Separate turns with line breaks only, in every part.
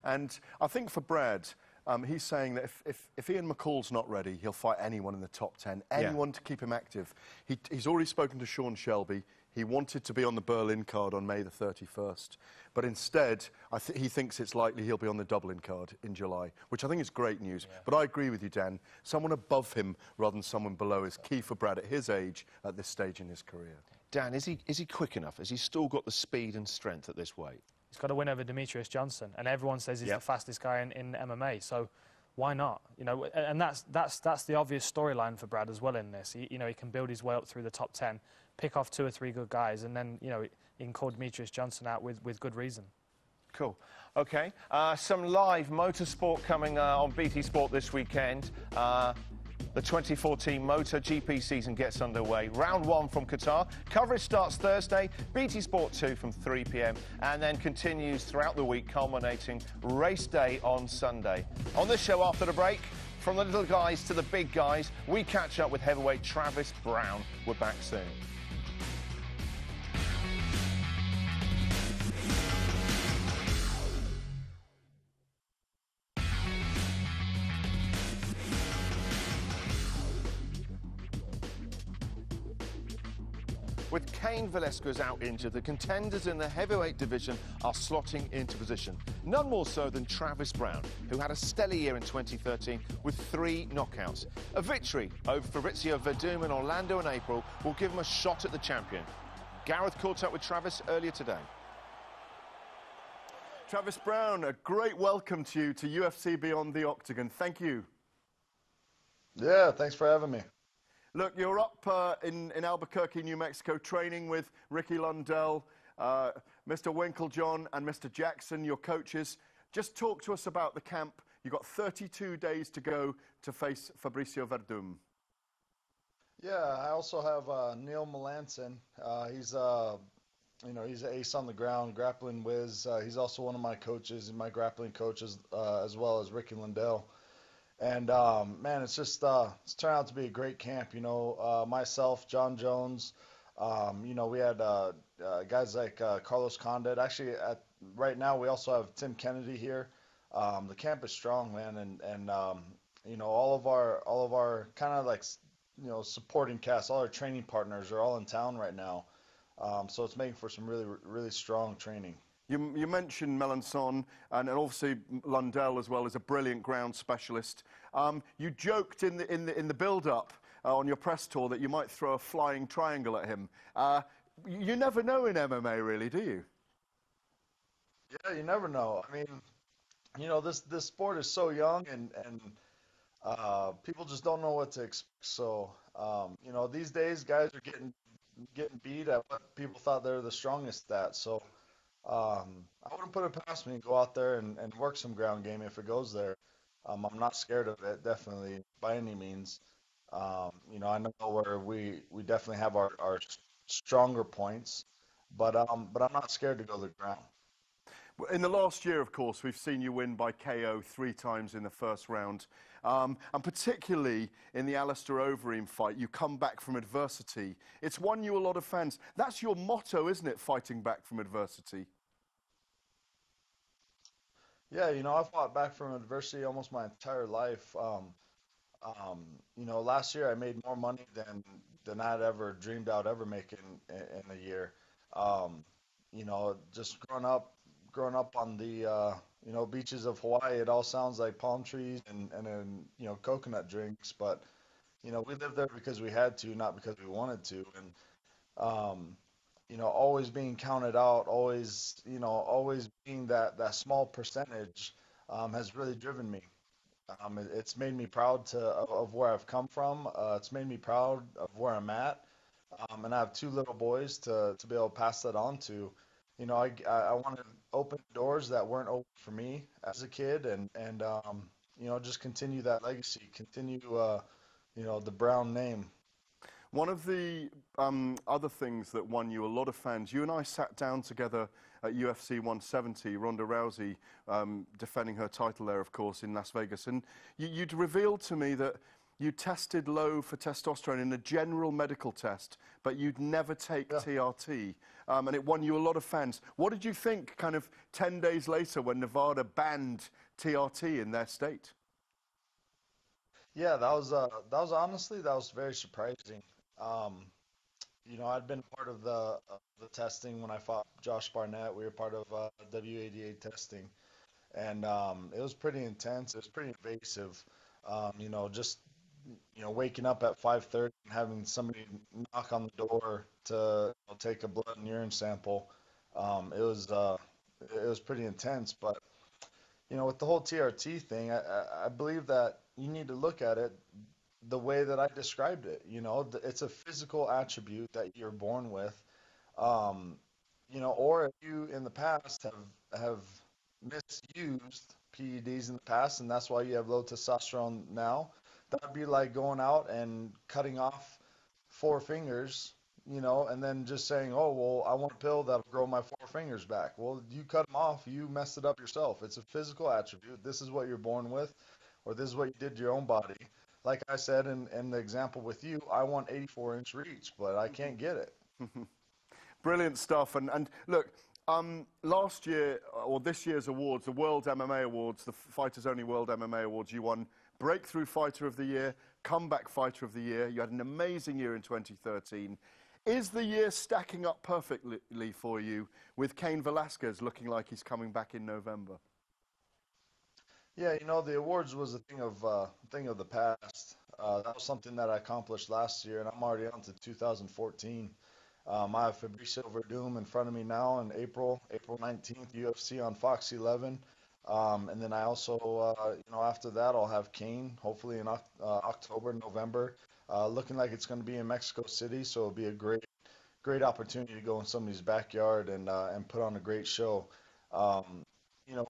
And I think for Brad, he's saying that if Ian McCall's not ready, he'll fight anyone in the top 10, anyone to keep him active. He's already spoken to Sean Shelby. He wanted to be on the Berlin card on May the 31st. But instead, he thinks it's likely he'll be on the Dublin card in July, which I think is great news. Yeah. But I agree with you, Dan. Someone above him rather than someone below is key for Brad at his age, at this stage in his career.
Dan, is he quick enough? Has he still got the speed and strength at this weight?
He's got to win over Demetrius Johnson, and everyone says he's the fastest guy in MMA. So why not? You know, and that's the obvious storyline for Brad as well in this. He can build his way up through the top 10, pick off 2 or 3 good guys, and then he can call Demetrius Johnson out with good reason.
Cool. Okay. Some live motorsport coming on BT Sport this weekend. The 2014 MotoGP season gets underway. Round 1 from Qatar. Coverage starts Thursday, BT Sport 2 from 3 p.m. and then continues throughout the week, culminating race day on Sunday. On this show after the break, from the little guys to the big guys, we catch up with heavyweight Travis Browne. We're back soon. With Cain Velasquez out injured, the contenders in the heavyweight division are slotting into position. None more so than Travis Browne, who had a stellar year in 2013 with 3 knockouts. A victory over Fabrizio Verdum in Orlando in April will give him a shot at the champion. Gareth caught up with Travis earlier today.
Travis Browne, a great welcome to you to UFC Beyond the Octagon. Thank you.
Yeah, thanks for having me.
Look, you're up in Albuquerque, New Mexico, training with Ricky Lundell, Mr. Winklejohn and Mr. Jackson, your coaches. Just talk to us about the camp. You've got 32 days to go to face Fabricio Verdum.
Yeah, I also have Neil Melanson. He's he's an ace on the ground, grappling whiz. He's also one of my coaches and my grappling coaches, as well as Ricky Lundell. And, man, it's just, it's turned out to be a great camp, myself, John Jones, we had guys like Carlos Condit. Actually, right now we also have Tim Kennedy here. The camp is strong, man, and all of our kind of like, supporting cast, all our training partners are all in town right now. So it's making for some really, really strong training.
You mentioned Melanson and obviously Lundell as well as a brilliant ground specialist. You joked in the build-up on your press tour that you might throw a flying triangle at him. You never know in MMA, really, do you?
Yeah, you never know. I mean, this sport is so young and people just don't know what to expect. So these days guys are getting beat at what people thought they were the strongest at. So. I wouldn't put it past me to go out there and work some ground game if it goes there. I'm not scared of it, definitely, by any means. I know where we definitely have our stronger points, but I'm not scared to go to the ground.
In the last year, of course, we've seen you win by KO 3 times in the first round. And particularly in the Alistair Overeem fight, you come back from adversity. It's won you a lot of fans. That's your motto, isn't it, fighting back from adversity?
Yeah, I've fought back from adversity almost my entire life. Last year I made more money than I'd ever dreamed I'd ever make in a year. Just growing up on the beaches of Hawaii, it all sounds like palm trees and coconut drinks, but we lived there because we had to, not because we wanted to. And always being counted out, always being that small percentage has really driven me. It's made me proud of where I've come from. It's made me proud of where I'm at. And I have 2 little boys to be able to pass that on to. I want to open doors that weren't open for me as a kid, and just continue that legacy, continue the Browne name.
One of the other things that won you a lot of fans, you and I sat down together at UFC 170, Ronda Rousey defending her title there, of course, in Las Vegas, and you'd revealed to me that you tested low for testosterone in a general medical test, but you'd never take TRT, and it won you a lot of fans. What did you think kind of 10 days later when Nevada banned TRT in their state?
Yeah, that was honestly, that was very surprising. You know, I'd been part of the testing when I fought Josh Barnett. We were part of W88 testing, and it was pretty intense. It was pretty invasive. You know, just waking up at 5:30 and having somebody knock on the door to take a blood and urine sample. It was pretty intense. But with the whole TRT thing, I believe that you need to look at it the way that I described it. It's a physical attribute that you're born with. Or if you in the past have misused PEDs in the past, and that's why you have low testosterone now. That'd be like going out and cutting off 4 fingers, and then just saying, oh, well, I want a pill that'll grow my 4 fingers back. Well, you cut them off, you messed it up yourself. It's a physical attribute. This is what you're born with, or this is what you did to your own body. Like I said in the example with you, I want 84-inch reach, but I can't get it.
Brilliant stuff. And look, last year, or this year's awards, the World MMA Awards, the Fighters Only World MMA Awards, you won Breakthrough Fighter of the Year, Comeback Fighter of the Year. You had an amazing year in 2013. Is the year stacking up perfectly for you with Cain Velasquez looking like he's coming back in November?
Yeah, the awards was a thing of the past. That was something that I accomplished last year, and I'm already on to 2014. I have Fabricio Verdum in front of me now in April 19th, UFC on Fox 11. And then I also, after that, I'll have Cain, hopefully in October, November. Looking like it's going to be in Mexico City, so it'll be a great opportunity to go in somebody's backyard and put on a great show.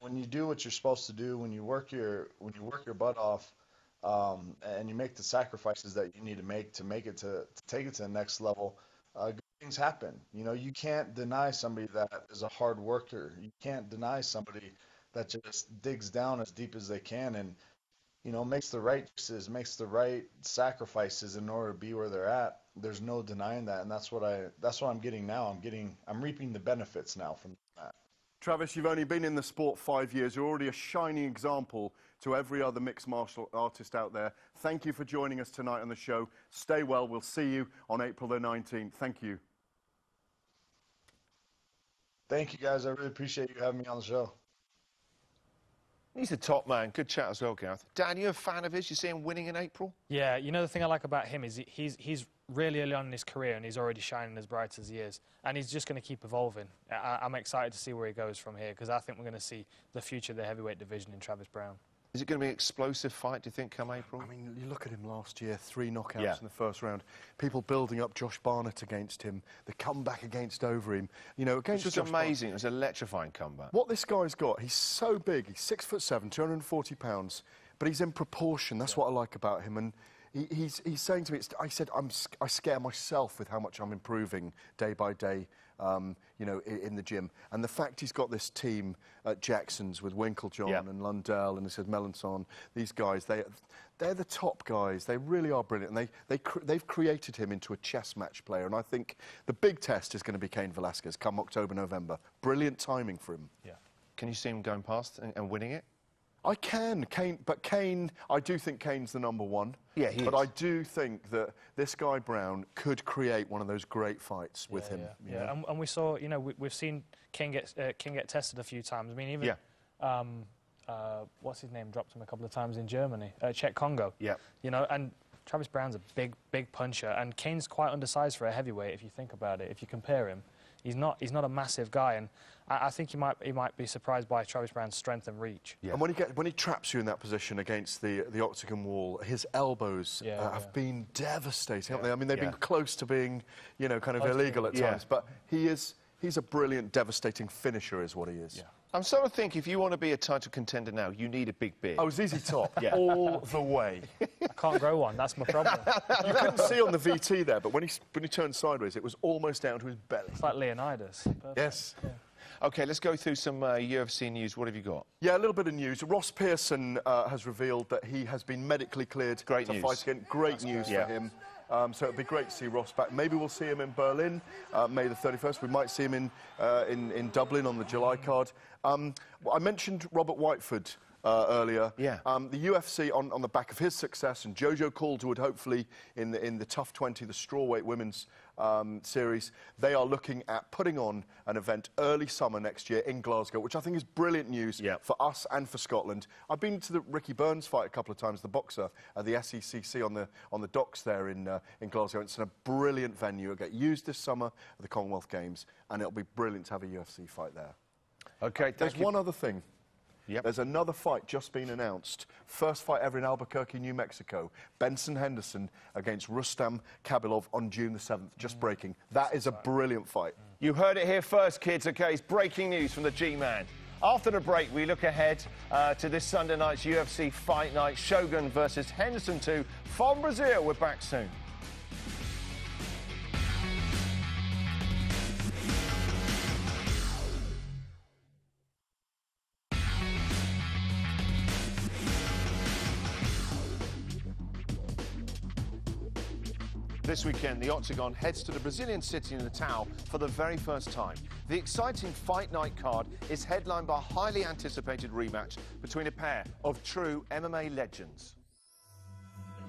When you do what you're supposed to do, when you work your butt off, and you make the sacrifices that you need to make to take it to the next level, good things happen. You can't deny somebody that is a hard worker. You can't deny somebody that just digs down as deep as they can and makes the right choices, makes the right sacrifices in order to be where they're at. There's no denying that, and that's what I'm getting now. I'm reaping the benefits now from that.
Travis, you've only been in the sport 5 years. You're already a shining example to every other mixed martial artist out there. Thank you for joining us tonight on the show. Stay well. We'll see you on April the 19th. Thank you.
Thank you, guys. I really appreciate you having me on the show.
He's a top man. Good chat as well, Gareth. Dan, you a fan of his? You see him winning in April?
Yeah, the thing I like about him is he's really early on in his career and he's already shining as bright as he is. And he's just going to keep evolving. I'm excited to see where he goes from here because I think we're going to see the future of the heavyweight division in Travis Browne.
Is it going to be an explosive fight, do you think, come April?
I mean, you look at him last year, 3 knockouts in the first round. People building up Josh Barnett against him, the comeback against Overeem. Against
It was amazing. It was an electrifying comeback.
What this guy's got, he's so big. He's 6'7", 240 pounds, but he's in proportion. That's what I like about him. And he's saying to me, I said, I scare myself with how much I'm improving day by day. In the gym. And the fact he's got this team at Jackson's with Winklejohn and Lundell and he said Melanson, these guys, they're the top guys. They really are brilliant. And they've created him into a chess match player. And I think the big test is going to be Cain Velasquez come October, November. Brilliant timing for him.
Yeah. Can you see him going past and winning it?
I can, Cain, I do think Cain's the #1.
Yeah, he is.
But I do think that this guy Brown could create one of those great fights with him.
Yeah, and we saw, we've seen Cain get tested a few times. I mean, even what's his name dropped him a couple of times in Germany, Czech Congo.
Yeah.
And Travis Browne's a big puncher, and Cain's quite undersized for a heavyweight if you think about it. If you compare him, he's not a massive guy, and I think he might be surprised by Travis Browne's strength and reach.
Yeah. And when he traps you in that position against the octagon wall, his elbows have been devastating, haven't they? I mean, they've been close to being, kind of illegal at times, but he's a brilliant, devastating finisher, is what he is.
Yeah. I'm starting to think if you want to be a title contender now, you need a big beard.
Oh, ZZ Top, all the way.
I can't grow one, that's my problem.
You couldn't see on the VT there, but when he turned sideways, it was almost down to his belly.
It's like Leonidas. Perfect.
Yes.
Yeah.
OK, let's go through some UFC news. What have you got?
Yeah, a little bit of news. Ross Pearson has revealed that he has been medically cleared to fight again. Great news for him. So it'd be great to see Ross back. Maybe we'll see him in Berlin, May the 31st. We might see him in Dublin on the July card. I mentioned Robert Whiteford earlier.
Yeah.
The UFC, on the back of his success, and Jojo Calderwood, hopefully, in the Tough 20, the strawweight women's series, they are looking at putting on an event early summer next year in Glasgow, which I think is brilliant news for us and for Scotland. I've been to the Ricky Burns fight a couple of times, the boxer, at the SECC on the docks there in Glasgow. It's a brilliant venue. It'll get used this summer at the Commonwealth Games, and it'll be brilliant to have a UFC fight there.
OK,
there's one other thing.
Yep.
There's another fight just been announced. First fight ever in Albuquerque, New Mexico. Benson Henderson against Rustam Khabilov on June the 7th. Just breaking. That is a brilliant fight.
You heard it here first, kids. OK, it's breaking news from the G-Man. After the break, we look ahead to this Sunday night's UFC Fight Night. Shogun versus Henderson 2 from Brazil. We're back soon. This weekend, the Octagon heads to the Brazilian city in Natal for the very first time. The exciting Fight Night card is headlined by a highly anticipated rematch between a pair of true MMA legends.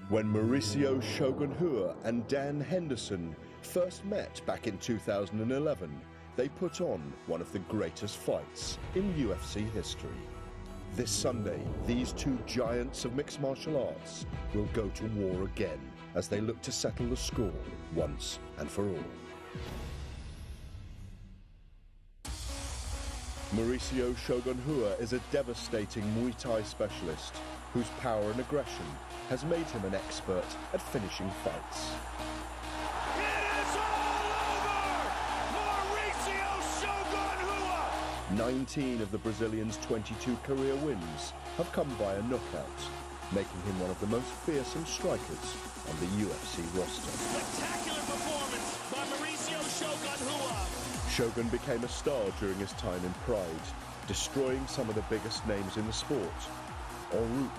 When Mauricio Shogun Rua and Dan Henderson first met back in 2011, they put on one of the greatest fights in UFC history. This Sunday, these two giants of mixed martial arts will go to war again as they look to settle the score once and for all. Mauricio Shogun Rua is a devastating Muay Thai specialist whose power and aggression has made him an expert at finishing fights.
It is all over! Mauricio Shogun Rua!
19 of the Brazilian's 22 career wins have come via knockout, making him one of the most fearsome strikers on the UFC roster.
Spectacular performance by Mauricio Shogun Rua.
Shogun became a star during his time in Pride, destroying some of the biggest names in the sport, en route